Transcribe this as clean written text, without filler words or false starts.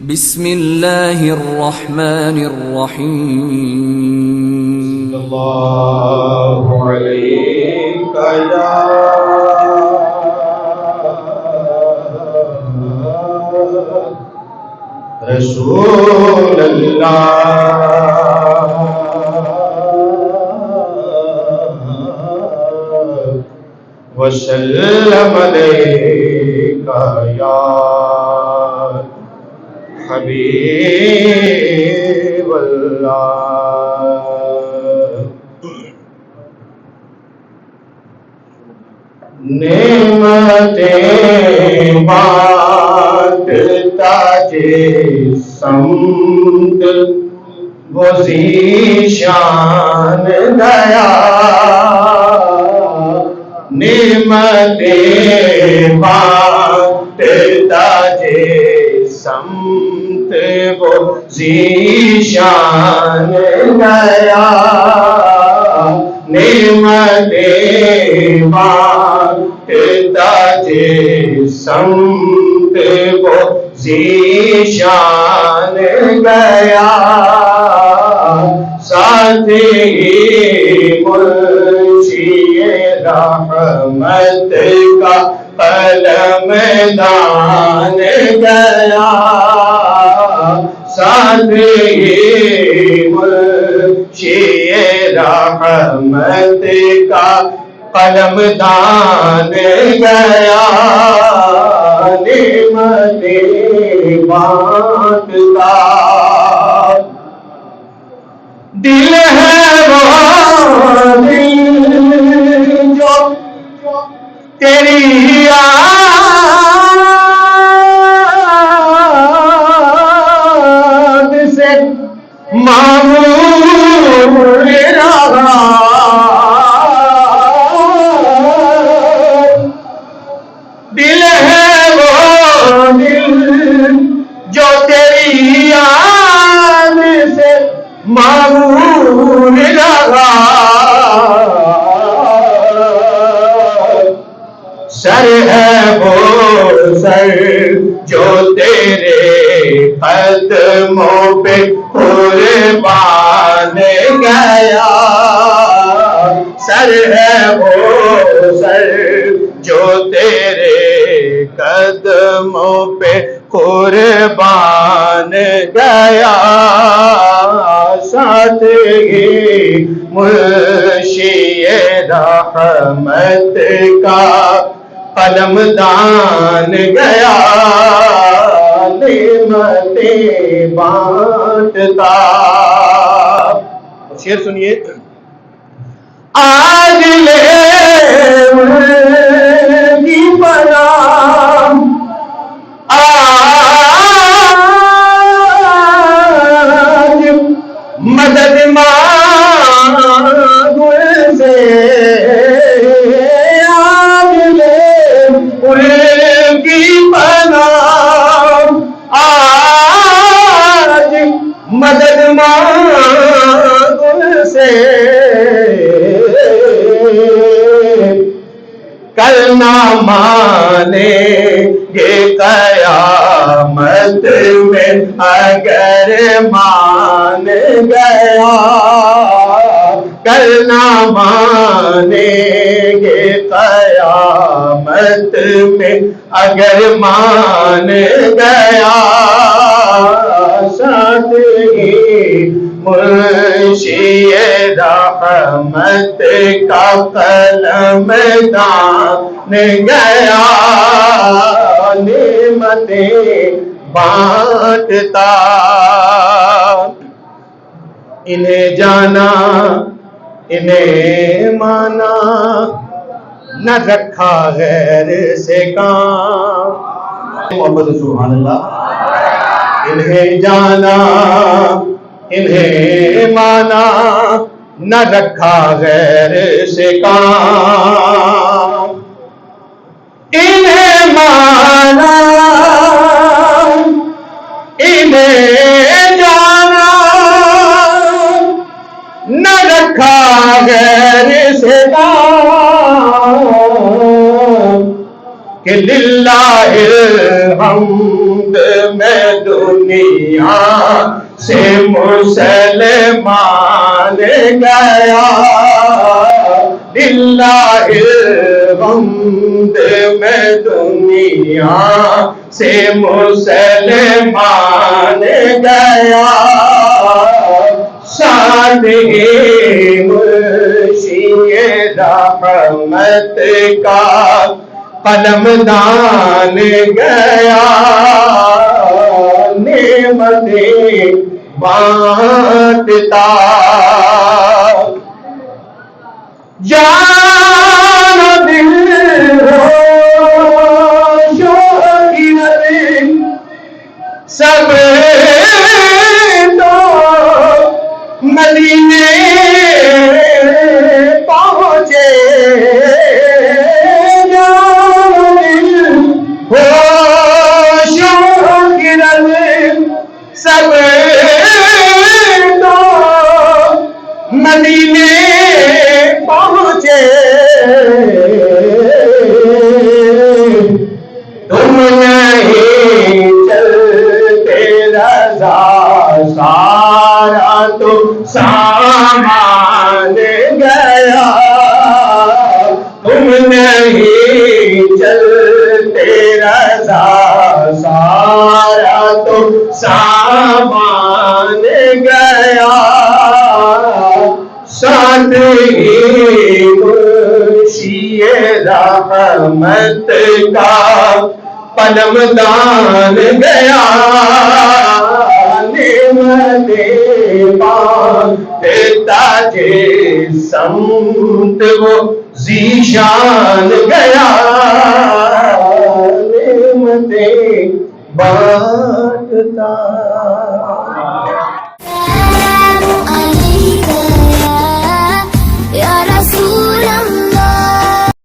بسم اللہ الرحمن الرحیم اللہ علیک یا رسول اللہ وسلم علیک یا حبیب اللہ نعمتیں بانٹتا جس سمت وہ ذیشان گیا نعمتیں بانٹتا جس سمت وہ ذیشان گیا نعمتیں بانٹتا جس سمت وہ ذیشان گیا ساتھی منشی رحمت کا قلم دان گیا ساتھی منشی رحمت کا قلم دان گیا نعمتیں بانٹتا دل ہے وہ دل جو تیری یاد سے معمور رہا دل ہے وہ دل جو تیری یاد سے معمور رہا سر ہے وہ سر جو تیرے قدموں پہ قربان گیا سر ہے وہ سر جو تیرے قدموں پہ قربان گیا ساتھ ہی منشی رحمت کا قلم دان گیا نعمتیں بانٹتا شعر سنیے آج لے کی پناہ آج مدد مانگو سے آج لے ان کی پناہ آج مدد مانگو سے کل نہ مانے گے قیامت میں اگر مان گیا کل نہ مانے گے قیامت میں اگر مان گیا ساتھ ہی منشی رحمت کا قلم دان گیا نعمتیں بانٹتا انہیں جانا انہیں مانا نہ رکھا غیر سے کام محمد سبحان اللہ انہیں جانا انہیں مانا نہ رکھا غیر سے کام انہیں مانا انہیں جانا نہ رکھا غیر سے کام کہ للہ الحمد میں دو دنیا سے مسلمان گیا للہ الحمد میں دنیا سے مسلمان گیا شان مرشد رحمت کا قلم دان گیا نعمتیں بانٹتا جان دل ہو شوقین سب تو مدینے پہنچے جان دل ہو شوقین سب تو مدینے پہنچے تم نہیں چلتے رضا سارا تو سامان گیا تم نہیں چلتے رضا سارا تو سامان گیا ساتھ ہی مرشد رحمت کا قلم دان گیا نعمتیں بانٹتا جس سمت وہ ذیشان گیا نعمتیں بانٹتا